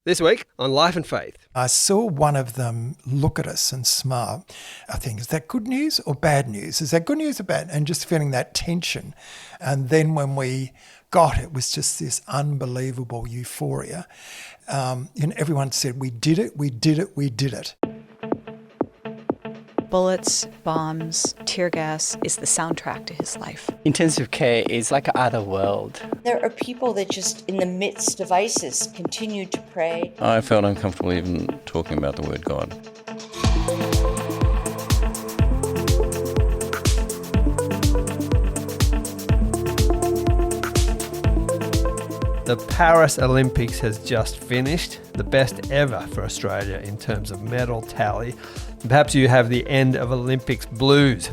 This week on Life and Faith. I saw one of them look at us and smile. I think, is that good news or bad news? Is that good news or bad? And just feeling that tension. And then when we got it, was just this unbelievable euphoria. Everyone said, we did it, we did it, we did it. Bullets, bombs, tear gas is the soundtrack to his life. Intensive care is like another world. There are people that just, in the midst of ISIS, continue to pray. I felt uncomfortable even talking about the word God. The Paris Olympics has just finished, the best ever for Australia in terms of medal tally. Perhaps you have the end of Olympics blues,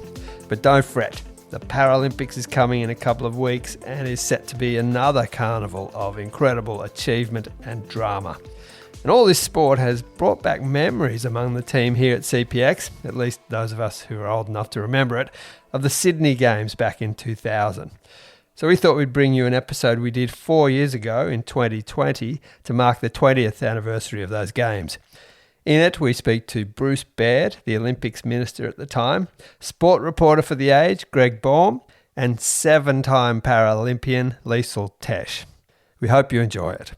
but don't fret. The Paralympics is coming in a couple of weeks and is set to be another carnival of incredible achievement and drama. And all this sport has brought back memories among the team here at CPX, at least those of us who are old enough to remember it, of the Sydney Games back in 2000. So we thought we'd bring you an episode we did 4 years ago in 2020 to mark the 20th anniversary of those games. In it, we speak to Bruce Baird, the Olympics Minister at the time, sport reporter for The Age, Greg Baum, and 7-time Paralympian Liesl Tesch. We hope you enjoy it.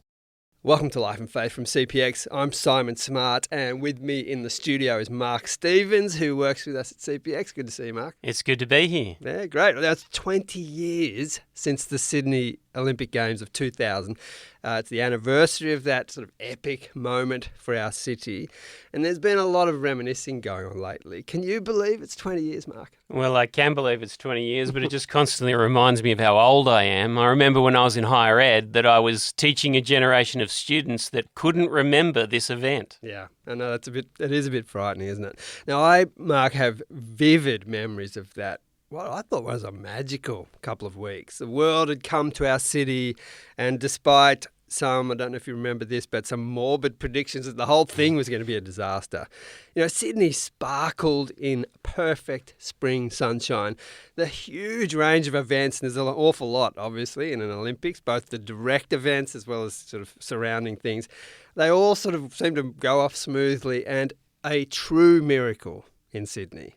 Welcome to Life and Faith from CPX. I'm Simon Smart, and with me in the studio is Mark Stevens, who works with us at CPX. Good to see you, Mark. It's good to be here. Yeah, great. Well, that's 20 years since the Sydney Olympic Games of 2000. It's the anniversary of that sort of epic moment for our city. And there's been a lot of reminiscing going on lately. Can you believe it's 20 years, Mark? Well, I can believe it's 20 years, but it just constantly reminds me of how old I am. I remember when I was in higher ed that I was teaching a generation of students that couldn't remember this event. Yeah, I know it is a bit frightening, isn't it? Now, I, Mark, have vivid memories of that. What I thought was a magical couple of weeks. The world had come to our city, and despite some, I don't know if you remember this, but some morbid predictions that the whole thing was going to be a disaster. You know, Sydney sparkled in perfect spring sunshine. The huge range of events, and there's an awful lot, obviously, in an Olympics, both the direct events as well as sort of surrounding things. They all sort of seemed to go off smoothly, and a true miracle in Sydney.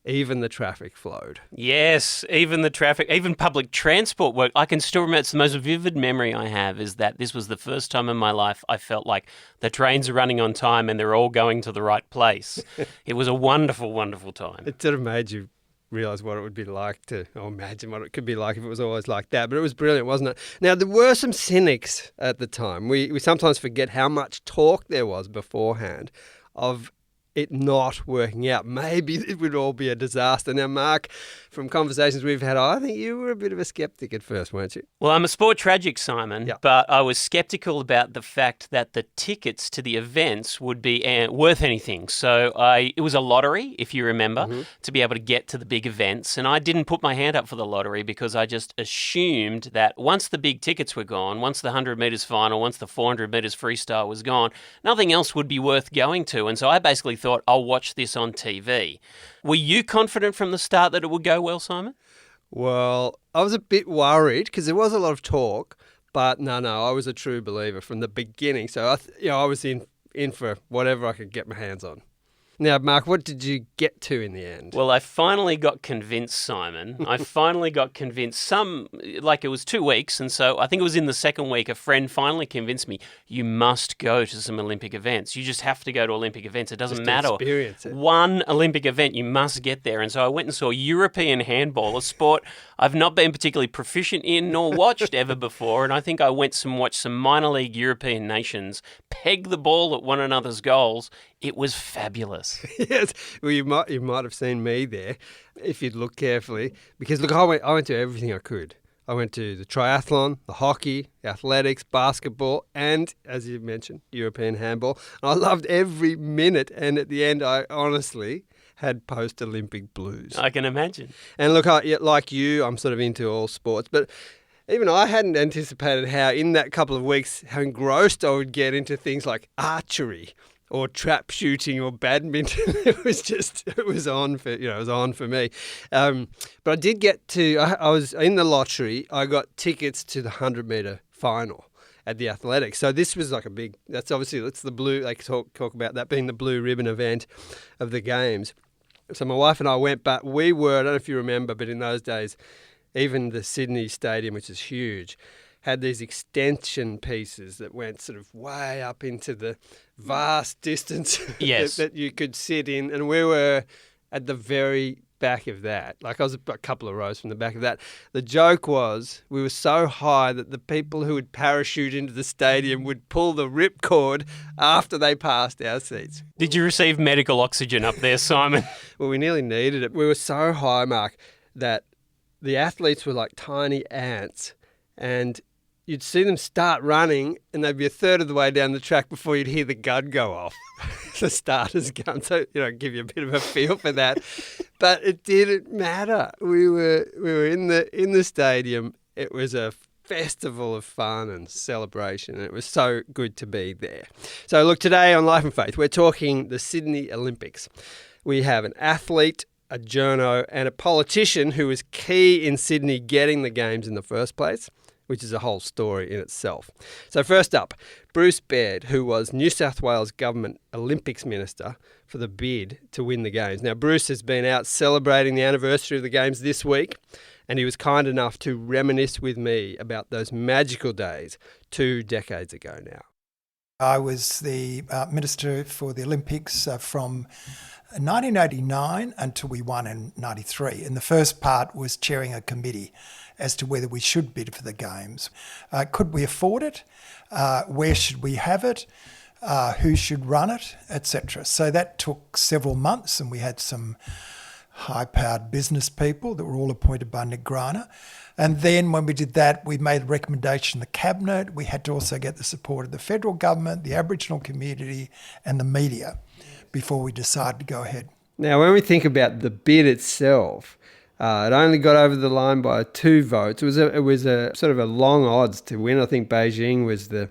Even the traffic flowed. Yes, even the traffic, even public transport worked. I can still remember, it's the most vivid memory I have is that this was the first time in my life I felt like the trains are running on time and they're all going to the right place. It was a wonderful, wonderful time. It sort of made you realise what it would be like or imagine what it could be like if it was always like that. But it was brilliant, wasn't it? Now, there were some cynics at the time. We sometimes forget how much talk there was beforehand of it not working out. Maybe it would all be a disaster. Now, Mark, from conversations we've had, I think you were a bit of a skeptic at first, weren't you? Well, I'm a sport tragic, Simon, but I was skeptical about the fact that the tickets to the events would be worth anything. So it was a lottery, if you remember, to be able to get to the big events. And I didn't put my hand up for the lottery because I just assumed that once the big tickets were gone, once the 100 metres final, once the 400 metres freestyle was gone, nothing else would be worth going to. And so I basically thought, I'll watch this on TV. Were you confident from the start that it would go well, Simon? Well, I was a bit worried because there was a lot of talk, but no, I was a true believer from the beginning. So I was in for whatever I could get my hands on. Now, Mark, what did you get to in the end? Well, I finally got convinced, Simon. I finally got convinced. It was 2 weeks, and so I think it was in the second week, a friend finally convinced me, you must go to some Olympic events. You just have to go to Olympic events. It doesn't matter. Experience it. One Olympic event, you must get there. And so I went and saw European handball, a sport I've not been particularly proficient in nor watched ever before, and I think I went and watched some minor league European nations peg the ball at one another's goals. It was fabulous. Yes, well, you might have seen me there if you'd look carefully, because look, I went to everything I could. I went to the triathlon, the hockey, athletics, basketball, and, as you mentioned, European handball. And I loved every minute, and at the end, I honestly had post-Olympic blues. I can imagine. And look, like you, I'm sort of into all sports, but even I hadn't anticipated how in that couple of weeks, how engrossed I would get into things like archery or trap shooting or badminton. It was on for me. But I did get to, I was in the lottery, I got tickets to the 100-metre final. at the athletics. So this was like that's the blue, they talk about that being the blue ribbon event of the games. So my wife and I went, but we were, I don't know if you remember, but in those days, even the Sydney Stadium, which is huge, had these extension pieces that went sort of way up into the vast distance Yes. that you could sit in. And we were at the very back of that. Like I was a couple of rows from the back of that. The joke was we were so high that the people who would parachute into the stadium would pull the ripcord after they passed our seats. Did you receive medical oxygen up there, Simon? Well, we nearly needed it. We were so high, Mark, that the athletes were like tiny ants, and you'd see them start running and they'd be a third of the way down the track before you'd hear the gun go off. The starter's gun. So, give you a bit of a feel for that. But it didn't matter. We were in the stadium. It was a festival of fun and celebration, and it was so good to be there. So look, today on Life and Faith, we're talking the Sydney Olympics. We have an athlete, a journo, and a politician who was key in Sydney getting the games in the first place, which is a whole story in itself. So first up, Bruce Baird, who was New South Wales Government Olympics Minister for the bid to win the Games. Now, Bruce has been out celebrating the anniversary of the Games this week, and he was kind enough to reminisce with me about those magical days 2 decades ago now. I was the Minister for the Olympics from 1989 until we won in 93. And the first part was chairing a committee as to whether we should bid for the Games. Could we afford it? Where should we have it? Who should run it, etc. So that took several months, and we had some high-powered business people that were all appointed by Nick Griner. And then when we did that, we made a recommendation to the Cabinet. We had to also get the support of the federal government, the Aboriginal community and the media before we decided to go ahead. Now, when we think about the bid itself, it only got over the line by 2 votes. It was a sort of a long odds to win. I think Beijing was the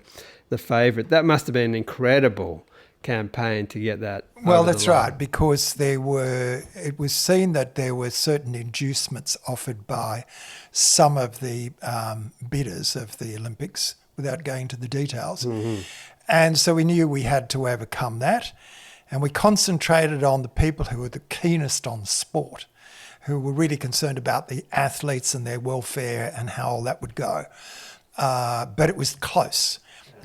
favourite. That must have been an incredible campaign to get that. Well, that's right, because it was seen that there were certain inducements offered by some of the bidders of the Olympics, without going into the details. Mm-hmm. And so we knew we had to overcome that. And we concentrated on the people who were the keenest on sport, who were really concerned about the athletes and their welfare and how all that would go. But it was close.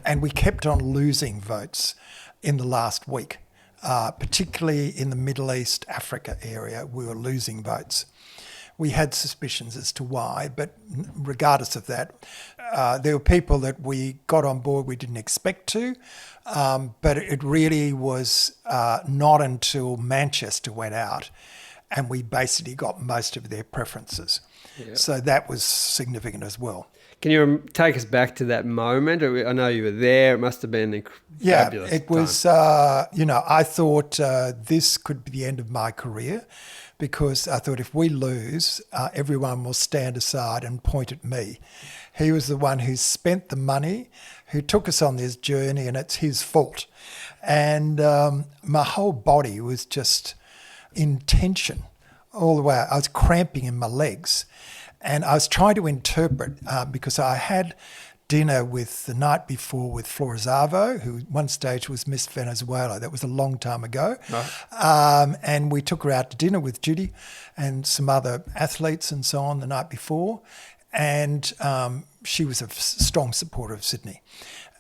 And we kept on losing votes in the last week, particularly in the Middle East, Africa area. We were losing votes. We had suspicions as to why, but regardless of that, there were people that we got on board we didn't expect to, but it really was not until Manchester went out and we basically got most of their preferences. Yeah. So that was significant as well. Can you take us back to that moment? I know you were there. It must have been fabulous. Yeah, it was, I thought this could be the end of my career, because I thought if we lose, everyone will stand aside and point at me. He was the one who spent the money, who took us on this journey, and it's his fault. And my whole body was just in tension all the way. I was cramping in my legs. And I was trying to interpret, because I had dinner the night before with Flora Zavo, who at one stage was Miss Venezuela. That was a long time ago. Oh. And we took her out to dinner with Judy and some other athletes and so on the night before. And she was a strong supporter of Sydney.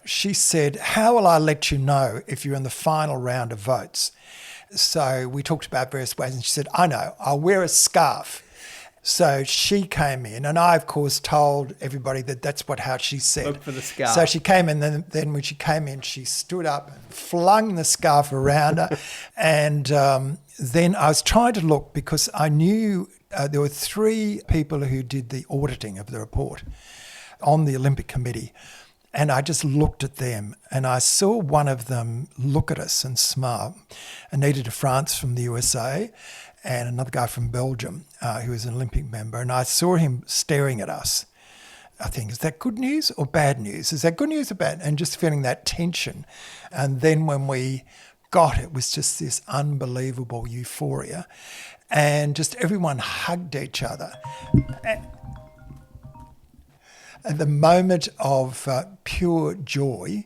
She said, "How will I let you know if you're in the final round of votes?" So we talked about various ways, and she said, "I know, I'll wear a scarf." So she came in, and I, of course, told everybody that that's how she said. Look for the scarf. So she came in, then when she came in, she stood up and flung the scarf around her. And then I was trying to look, because I knew there were 3 people who did the auditing of the report on the Olympic Committee. And I just looked at them, and I saw one of them look at us and smile. Anita de France from the USA, and another guy from Belgium who was an Olympic member. And I saw him staring at us. I think, is that good news or bad news? Is that good news or bad? And just feeling that tension. And then when we got it, was just this unbelievable euphoria. And just everyone hugged each other. And the moment of pure joy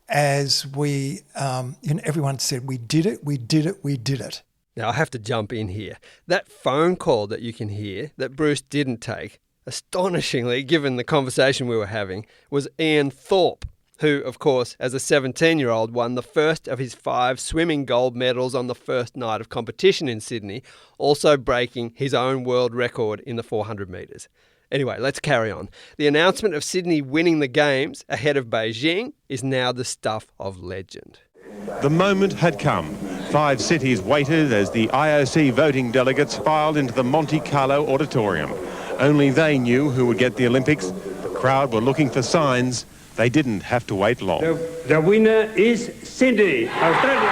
as we, everyone said, we did it, we did it, we did it. Now, I have to jump in here. That phone call that you can hear that Bruce didn't take, astonishingly, given the conversation we were having, was Ian Thorpe, who, of course, as a 17-year-old, won the first of his 5 swimming gold medals on the first night of competition in Sydney, also breaking his own world record in the 400 metres. Anyway, let's carry on. The announcement of Sydney winning the Games ahead of Beijing is now the stuff of legend. The moment had come. 5 cities waited as the IOC voting delegates filed into the Monte Carlo auditorium. Only they knew who would get the Olympics. The crowd were looking for signs. They didn't have to wait long. The winner is Sydney, Australia.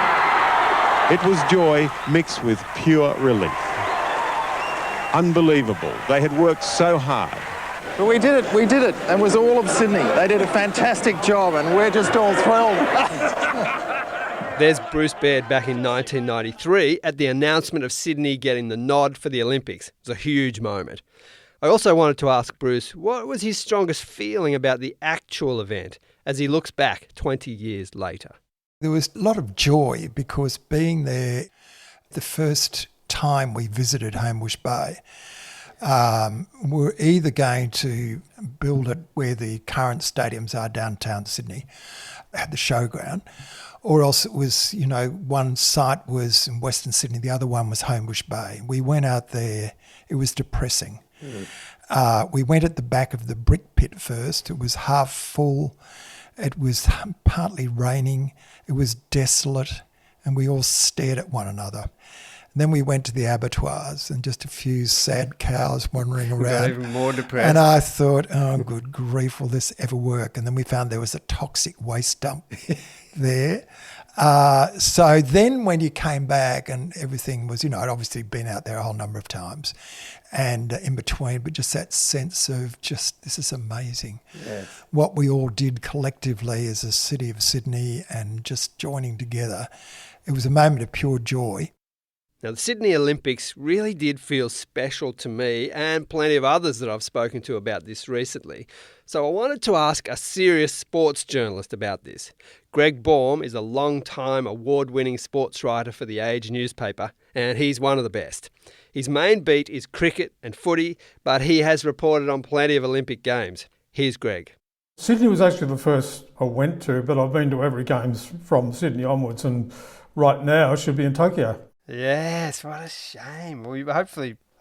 It was joy mixed with pure relief. Unbelievable. They had worked so hard. But we did it. It was all of Sydney. They did a fantastic job and we're just all thrilled. There's Bruce Baird back in 1993 at the announcement of Sydney getting the nod for the Olympics. It was a huge moment. I also wanted to ask Bruce what was his strongest feeling about the actual event as he looks back 20 years later. There was a lot of joy because being there the first time we visited Homebush Bay, we're either going to build it where the current stadiums are downtown Sydney, at the showground, or else it was, one site was in Western Sydney, the other one was Homebush Bay. We went out there, it was depressing. We went at the back of the brick pit first. It was half full. It was partly raining. It was desolate, and we all stared at one another. And then we went to the abattoirs and just a few sad cows wandering around. Got even more depressed. And I thought, oh, good grief, will this ever work? And then we found there was a toxic waste dump there. So then when you came back and everything was, I'd obviously been out there a whole number of times and in between, but just that sense of this is amazing. Yes. What we all did collectively as a city of Sydney and just joining together. It was a moment of pure joy. Now, the Sydney Olympics really did feel special to me and plenty of others that I've spoken to about this recently. So I wanted to ask a serious sports journalist about this. Greg Baum is a long-time award-winning sports writer for The Age newspaper, and he's one of the best. His main beat is cricket and footy, but he has reported on plenty of Olympic Games. Here's Greg. Sydney was actually the first I went to, but I've been to every Games from Sydney onwards, and right now I should be in Tokyo. Yes, what a shame. Well, I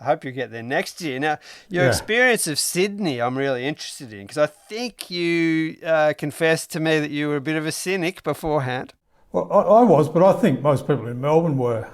hope you get there next year. Now, your experience of Sydney I'm really interested in because I think you confessed to me that you were a bit of a cynic beforehand. Well, I was, but I think most people in Melbourne were.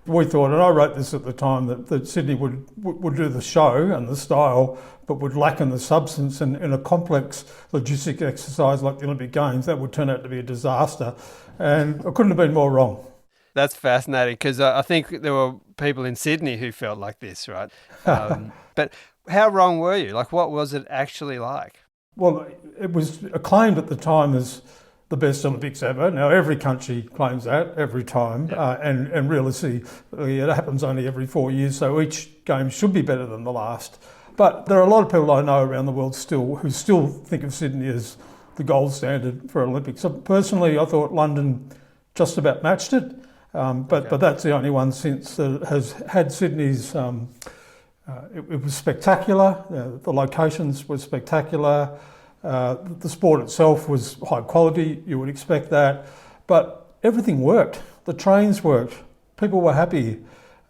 We thought, and I wrote this at the time, that Sydney would do the show and the style, but would lack in the substance, and in a complex logistic exercise like the Olympic Games, that would turn out to be a disaster. And I couldn't have been more wrong. That's fascinating because I think there were people in Sydney who felt like this, right? But how wrong were you? Like, what was it actually like? Well, it was acclaimed at the time as the best Olympics ever. Now, every country claims that every time, and realistically, it happens only every 4 years, so each game should be better than the last. But there are a lot of people I know around the world who still think of Sydney as the gold standard for Olympics. So personally, I thought London just about matched it. But that's the only one since that has had Sydney's. It was spectacular. The locations were spectacular. The sport itself was high quality. You would expect that, but everything worked. The trains worked. People were happy,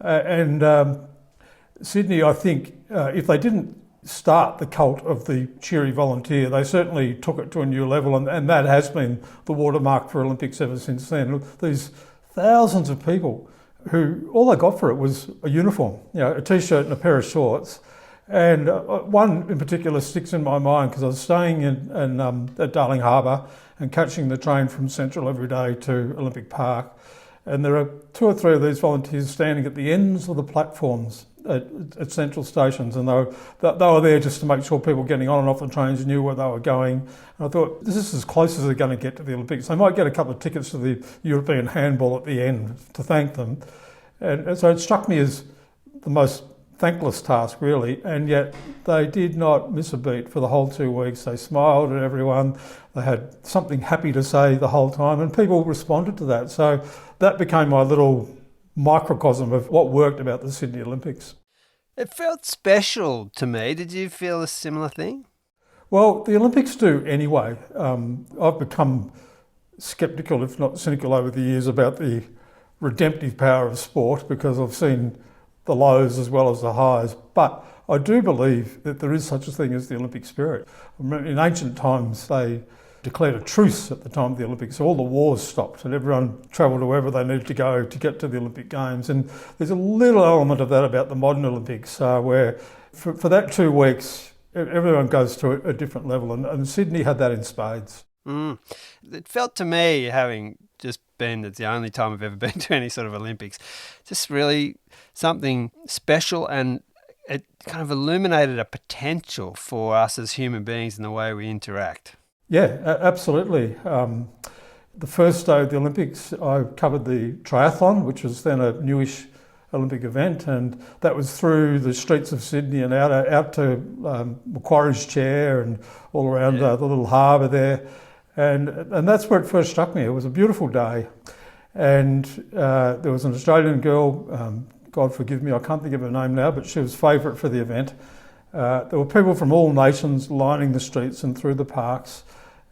and Sydney. I think if they didn't start the cult of the cheery volunteer, they certainly took it to a new level, and that has been the watermark for Olympics ever since then. These thousands of people who all they got for it was a uniform, a T-shirt and a pair of shorts. And one in particular sticks in my mind because I was staying at Darling Harbour and catching the train from Central every day to Olympic Park. And there are 2 or 3 of these volunteers standing at the ends of the platforms at central stations, and they were there just to make sure people getting on and off the trains knew where they were going. And I thought, this is as close as they're going to get to the Olympics. They might get a couple of tickets to the European handball at the end to thank them. And so it struck me as the most thankless task really, and yet they did not miss a beat for the whole 2 weeks. They smiled at everyone, they had something happy to say the whole time, and people responded to that. So that became my little microcosm of what worked about the Sydney Olympics. It felt special to me. Did you feel a similar thing? Well, the Olympics do anyway. I've become sceptical, if not cynical, over the years about the redemptive power of sport, because I've seen the lows as well as the highs. But I do believe that there is such a thing as the Olympic spirit. In ancient times, they declared a truce at the time of the Olympics. All the wars stopped and everyone travelled to wherever they needed to go to get to the Olympic Games. And there's a little element of that about the modern Olympics, where for that 2 weeks, everyone goes to a different level. And Sydney had that in spades. It felt to me, having just been, it's the only time I've ever been to any sort of Olympics, just really something special, and it kind of illuminated a potential for us as human beings in the way we interact. Yeah, absolutely. The first day of the Olympics, I covered the triathlon, which was then a newish Olympic event, and that was through the streets of Sydney and out to Macquarie's Chair and all around the little harbour there. And that's where it first struck me. It was a beautiful day, and there was an Australian girl, God forgive me, I can't think of her name now, but she was favourite for the event. There were people from all nations lining the streets and through the parks.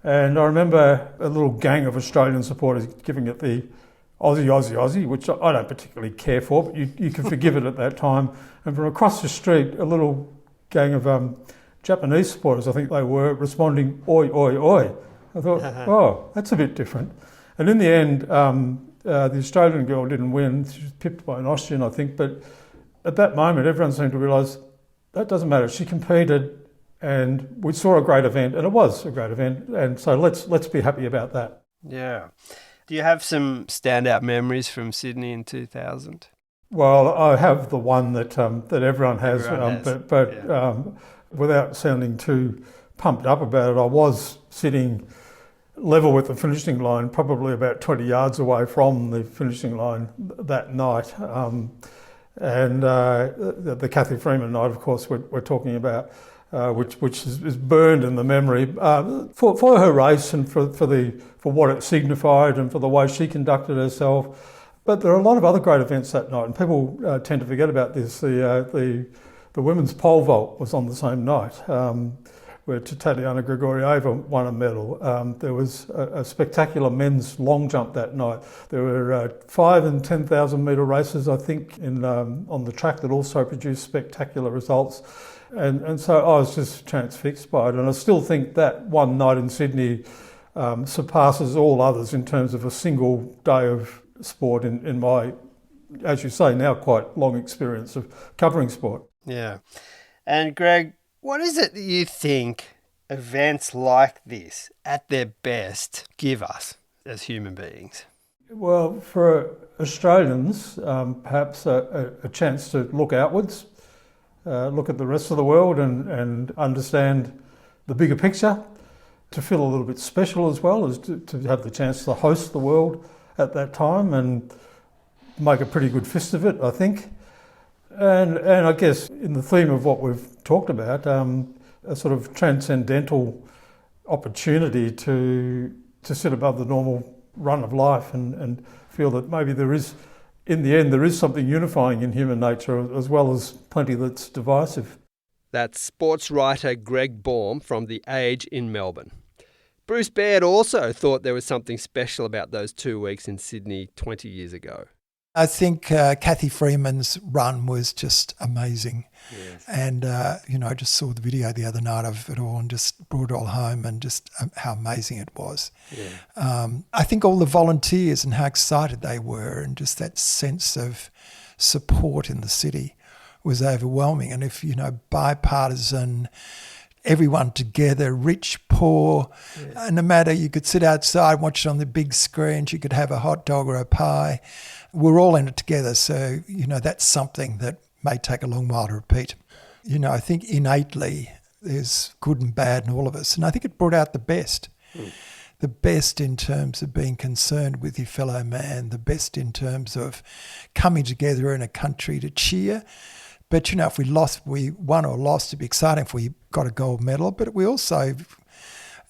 And I remember a little gang of Australian supporters giving it the Aussie, Aussie, Aussie, which I don't particularly care for, but you can forgive it at that time. And from across the street, a little gang of Japanese supporters, I think they were, responding, oi, oi, oi. I thought, oh, that's a bit different. And in the end, the Australian girl didn't win. She was pipped by an Austrian, I think. But at that moment, everyone seemed to realise that doesn't matter. She competed, and we saw a great event, and it was a great event. And so let's be happy about that. Yeah. Do you have some standout memories from Sydney in 2000? Well, I have the one that everyone has, but without sounding too pumped up about it, I was sitting level with the finishing line, probably about 20 yards away from the finishing line that night. And the Cathy Freeman night, of course, we're talking about, which is burned in the memory for her race and for what it signified and for the way she conducted herself. But there are a lot of other great events that night, and people tend to forget about this. The women's pole vault was on the same night, where Tatiana Grigorieva won a medal. There was a spectacular men's long jump that night. There were 5 and 10,000 metre races, I think, on the track that also produced spectacular results. And so I was just transfixed by it. And I still think that one night in Sydney surpasses all others in terms of a single day of sport in my, as you say, now quite long experience of covering sport. Yeah. And Greg, what is it that you think events like this, at their best, give us as human beings? Well, for Australians, perhaps a chance to look outwards, look at the rest of the world and understand the bigger picture, to feel a little bit special as well, as to have the chance to host the world at that time and make a pretty good fist of it, I think. And I guess in the theme of what we've talked about, a sort of transcendental opportunity to sit above the normal run of life and feel that maybe there is, in the end, there is something unifying in human nature as well as plenty that's divisive. That's sports writer Greg Baum from The Age in Melbourne. Bruce Baird also thought there was something special about those 2 weeks in Sydney 20 years ago. I think Cathy Freeman's run was just amazing. Yes. And, I just saw the video the other night of it all and just brought it all home, and just how amazing it was. Yeah. I think all the volunteers and how excited they were, and just that sense of support in the city was overwhelming. And if, bipartisan, everyone together, rich, poor, and no matter, you could sit outside and watch it on the big screens, you could have a hot dog or a pie. We're all in it together, so, that's something that may take a long while to repeat. I think innately there's good and bad in all of us, and I think it brought out the best. The best in terms of being concerned with your fellow man, the best in terms of coming together in a country to cheer, But, you know, if we won or lost, it'd be exciting if we got a gold medal. But we also,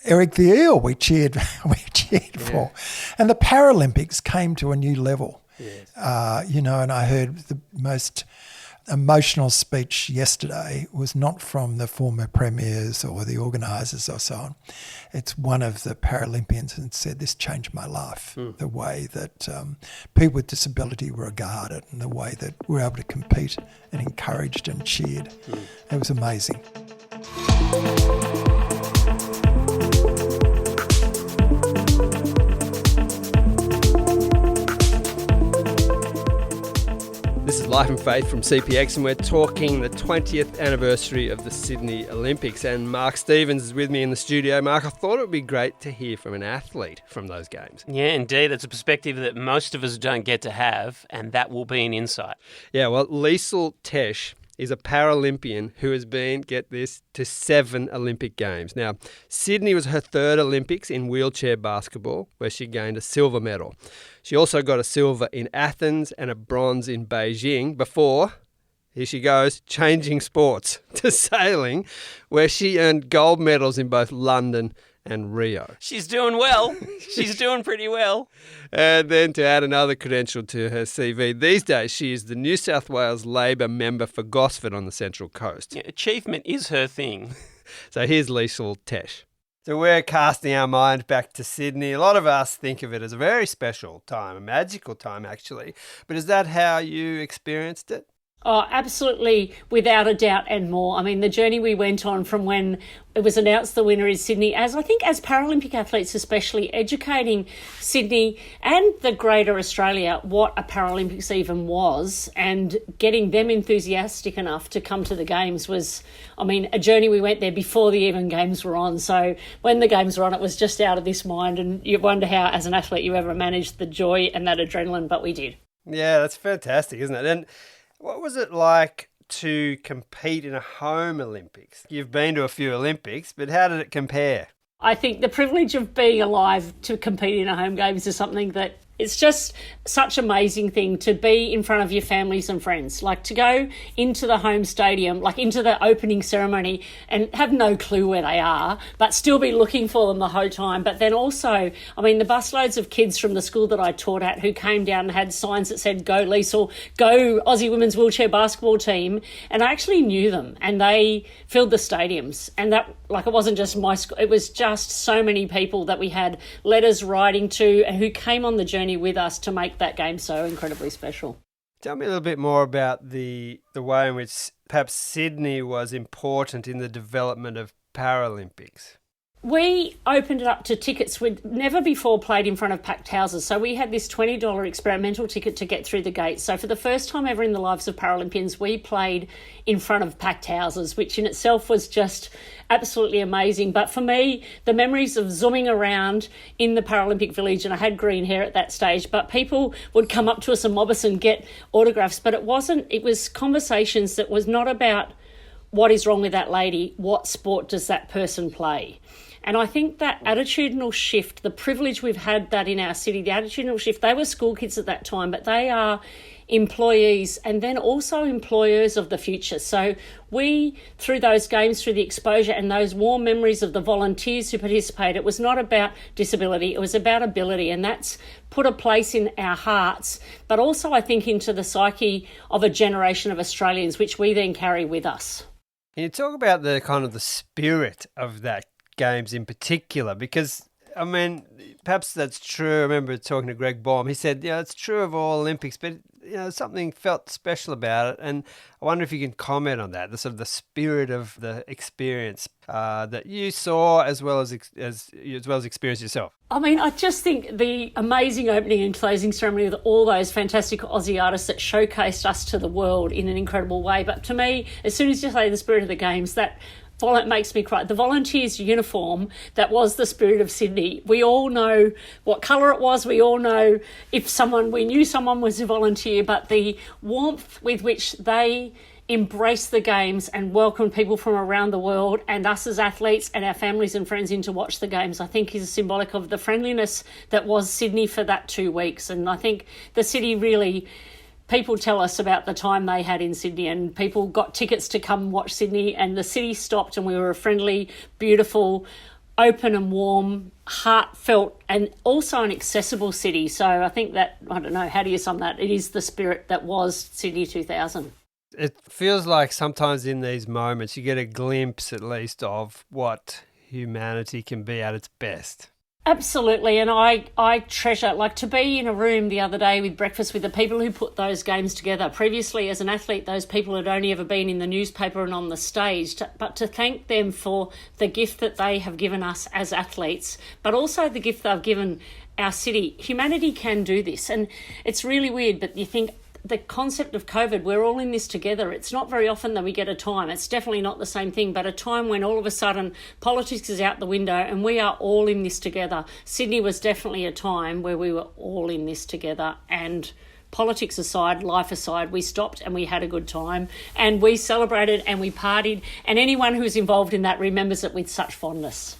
Eric the Eel, we cheered for. And the Paralympics came to a new level. Yes. You know, and I heard the most emotional speech yesterday was not from the former premiers or the organisers or so on. It's one of the Paralympians and said, this changed my life, the way that people with disability were regarded and the way that we were able to compete and encouraged and cheered. It was amazing. This is Life and Faith from CPX, and we're talking the 20th anniversary of the Sydney Olympics. And Mark Stevens is with me in the studio. Mark, I thought it would be great to hear from an athlete from those games. Yeah, indeed. It's a perspective that most of us don't get to have, and that will be an insight. Yeah, well, Liesl Tesch is a Paralympian who has been, get this, to 7 Olympic Games. Now, Sydney was her 3rd Olympics in wheelchair basketball, where she gained a silver medal. She also got a silver in Athens and a bronze in Beijing before, here she goes, changing sports to sailing, where she earned gold medals in both London and Rio. She's doing well. She's doing pretty well. And then to add another credential to her CV, these days she is the New South Wales Labor member for Gosford on the Central Coast. Yeah, achievement is her thing. So here's Liesl Tesch. So we're casting our mind back to Sydney. A lot of us think of it as a very special time, a magical time actually. But is that how you experienced it? Oh, absolutely, without a doubt and more. I mean, the journey we went on from when it was announced the winner is Sydney, as Paralympic athletes especially, educating Sydney and the greater Australia what a Paralympics even was, and getting them enthusiastic enough to come to the Games was, a journey we went there before the even Games were on. So when the Games were on, it was just out of this mind, and you wonder how, as an athlete, you ever managed the joy and that adrenaline, but we did. Yeah, that's fantastic, isn't it? And what was it like to compete in a home Olympics? You've been to a few Olympics, but how did it compare? I think the privilege of being alive to compete in a home Games is something that it's just such an amazing thing to be in front of your families and friends, like to go into the home stadium, like into the opening ceremony and have no clue where they are, but still be looking for them the whole time. But then also, the busloads of kids from the school that I taught at who came down and had signs that said, "Go Liesl, go Aussie Women's Wheelchair Basketball Team." And I actually knew them and they filled the stadiums. And that, it wasn't just my school, it was just so many people that we had letters writing to and who came on the journey with us to make that game so incredibly special. Tell me a little bit more about the way in which perhaps Sydney was important in the development of Paralympics. We opened it up to tickets. We'd never before played in front of packed houses. So we had this $20 experimental ticket to get through the gates. So for the first time ever in the lives of Paralympians, we played in front of packed houses, which in itself was just absolutely amazing. But for me, the memories of zooming around in the Paralympic Village, and I had green hair at that stage, but people would come up to us and mob us and get autographs. But it was conversations that was not about what is wrong with that lady, what sport does that person play? And I think that attitudinal shift, the privilege we've had that in our city, the attitudinal shift, they were school kids at that time, but they are employees and then also employers of the future. So we, through those games, through the exposure and those warm memories of the volunteers who participated, it was not about disability, it was about ability. And that's put a place in our hearts, but also I think into the psyche of a generation of Australians, which we then carry with us. Can you talk about the kind of the spirit of that Games in particular? Because, perhaps that's true. I remember talking to Greg Baum. He said, it's true of all Olympics, but, something felt special about it. And I wonder if you can comment on that, the sort of the spirit of the experience that you saw as well as experienced yourself. I just think the amazing opening and closing ceremony with all those fantastic Aussie artists that showcased us to the world in an incredible way. But to me, as soon as you say the spirit of the Games, that it makes me cry. The volunteers' uniform, that was the spirit of Sydney. We all know what colour it was. We all know we knew someone was a volunteer, but the warmth with which they embraced the Games and welcomed people from around the world and us as athletes and our families and friends in to watch the Games, I think is symbolic of the friendliness that was Sydney for that 2 weeks. And I think the city really people tell us about the time they had in Sydney, and people got tickets to come watch Sydney, and the city stopped, and we were a friendly, beautiful, open and warm, heartfelt, and also an accessible city. So I think that, I don't know, how do you sum that? It is the spirit that was Sydney 2000. It feels like sometimes in these moments you get a glimpse at least of what humanity can be at its best. Absolutely, and I treasure, like, to be in a room the other day with breakfast with the people who put those games together. Previously, as an athlete, those people had only ever been in the newspaper and on the stage, but to thank them for the gift that they have given us as athletes, but also the gift they've given our city. Humanity can do this, and it's really weird, but you think, the concept of COVID, we're all in this together. It's not very often that we get a time. It's definitely not the same thing, but a time when all of a sudden politics is out the window and we are all in this together. Sydney was definitely a time where we were all in this together, and politics aside, life aside, we stopped and we had a good time and we celebrated and we partied, and anyone who was involved in that remembers it with such fondness.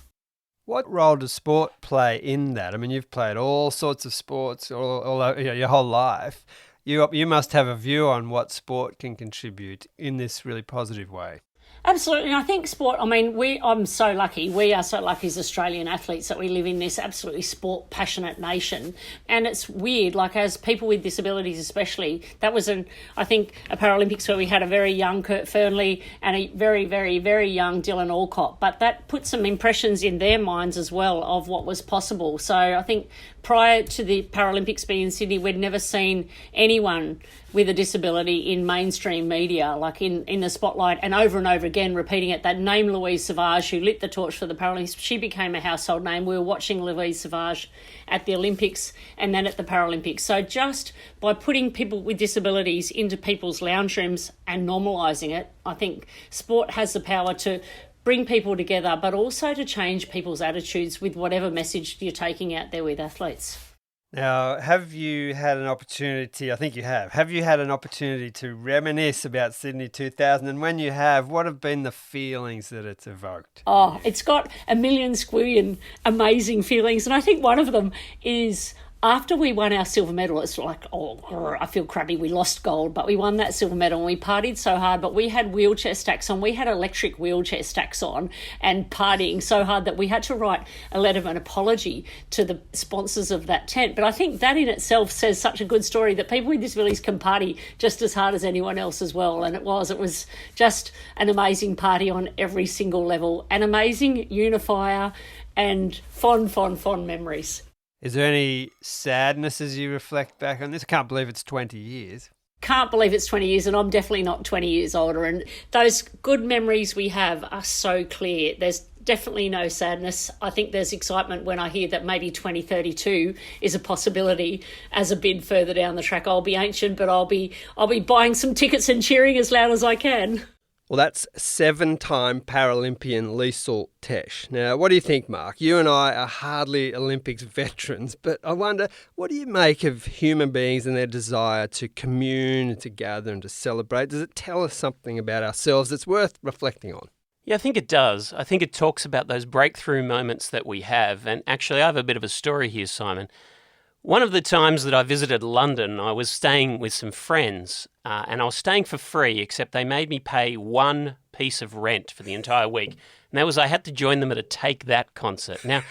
What role does sport play in that? I mean, you've played all sorts of sports all your whole life. You must have a view on what sport can contribute in this really positive way. Absolutely. And I think sport, I'm so lucky. We are so lucky as Australian athletes that we live in this absolutely sport passionate nation. And it's weird, like, as people with disabilities especially, that was I think a Paralympics where we had a very young Kurt Fearnley and a very, very, very young Dylan Alcott. But that put some impressions in their minds as well of what was possible. So I think prior to the Paralympics being in Sydney, we'd never seen anyone with a disability in mainstream media, like in the spotlight, and over again repeating it. That name, Louise Savage, who lit the torch for the Paralympics, she became a household name. We were watching Louise Savage at the Olympics and then at the Paralympics. So just by putting people with disabilities into people's lounge rooms and normalising it, I think sport has the power to bring people together, but also to change people's attitudes with whatever message you're taking out there with athletes. Now, have you had an opportunity, I think you have you had an opportunity to reminisce about Sydney 2000? And when you have, what have been the feelings that it's evoked? Oh, it's got a million squillion amazing feelings. And I think one of them is after we won our silver medal, it's like, I feel crappy, we lost gold, but we won that silver medal and we partied so hard, but we had wheelchair stacks on. We had electric wheelchair stacks on and partying so hard that we had to write a letter of an apology to the sponsors of that tent. But I think that in itself says such a good story that people with disabilities can party just as hard as anyone else as well. And it was just an amazing party on every single level, an amazing unifier and fond memories. Is there any sadness as you reflect back on this? I can't believe it's 20 years. Can't believe it's 20 years, and I'm definitely not 20 years older. And those good memories we have are so clear. There's definitely no sadness. I think there's excitement when I hear that maybe 2032 is a possibility as a bid further down the track. I'll be ancient, but I'll be buying some tickets and cheering as loud as I can. Well, that's 7-time Paralympian Liesl Tesch. Now, what do you think, Mark? You and I are hardly Olympics veterans, but I wonder, what do you make of human beings and their desire to commune, to gather and to celebrate? Does it tell us something about ourselves that's worth reflecting on? Yeah, I think it does. I think it talks about those breakthrough moments that we have. And actually, I have a bit of a story here, Simon. One of the times that I visited London, I was staying with some friends and I was staying for free, except they made me pay one piece of rent for the entire week. And that was I had to join them at a Take That concert. Now,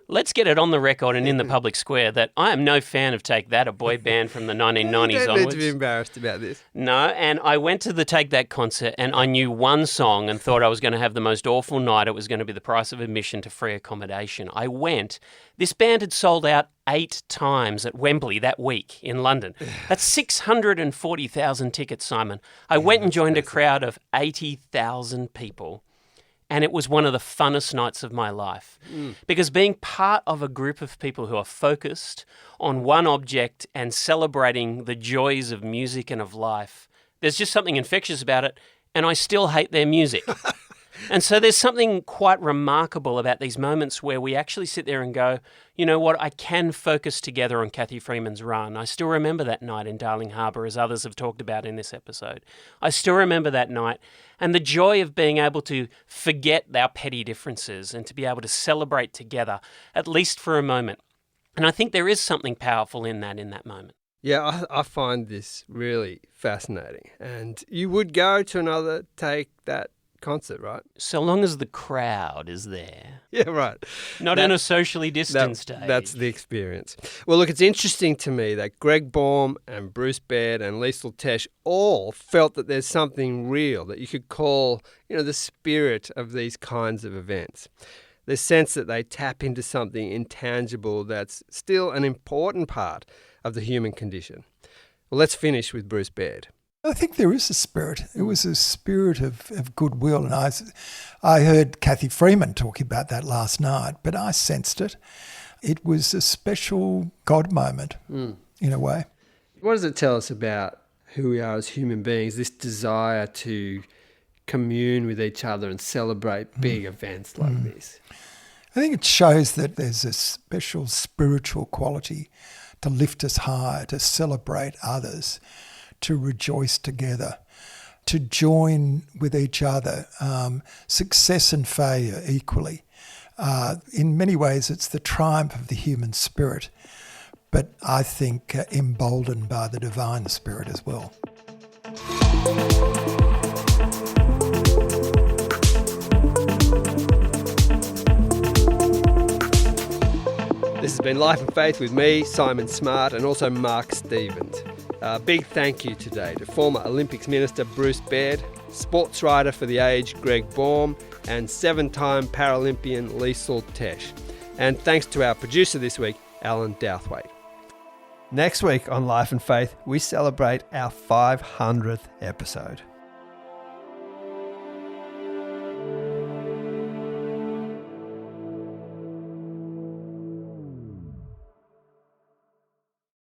let's get it on the record and in the public square that I am no fan of Take That, a boy band from the 1990s onwards. You don't need to be embarrassed about this. No, and I went to the Take That concert and I knew one song and thought I was going to have the most awful night. It was going to be the price of admission to free accommodation. I went. This band had sold out 8 times at Wembley that week in London. That's 640,000 tickets, Simon. I went and joined a crowd of 80,000 people. And it was one of the funnest nights of my life because being part of a group of people who are focused on one object and celebrating the joys of music and of life, there's just something infectious about it, and I still hate their music. And so there's something quite remarkable about these moments where we actually sit there and go, you know what, I can focus together on Cathy Freeman's Run. I still remember that night in Darling Harbour, as others have talked about in this episode. I still remember that night and the joy of being able to forget our petty differences and to be able to celebrate together, at least for a moment. And I think there is something powerful in that moment. Yeah, I find this really fascinating. And you would go to another Take That concert, right? So long as the crowd is there. Yeah, right. Not in a socially distanced stage. That's the experience. Well, look, it's interesting to me that Greg Baum and Bruce Baird and Liesl Tesch all felt that there's something real that you could call, the spirit of these kinds of events. The sense that they tap into something intangible that's still an important part of the human condition. Well, let's finish with Bruce Baird. I think there is a spirit. It was a spirit of goodwill. And I heard Kathy Freeman talking about that last night, but I sensed it. It was a special God moment in a way. What does it tell us about who we are as human beings, this desire to commune with each other and celebrate big events like this? I think it shows that there's a special spiritual quality to lift us higher, to celebrate others, to rejoice together, to join with each other, success and failure equally. In many ways, it's the triumph of the human spirit, but I think emboldened by the divine spirit as well. This has been Life and Faith with me, Simon Smart, and also Mark Stevens. A big thank you today to former Olympics Minister Bruce Baird, sportswriter for The Age Greg Baum, and 7-time Paralympian Liesl Tesch. And thanks to our producer this week, Alan Douthwaite. Next week on Life and Faith, we celebrate our 500th episode.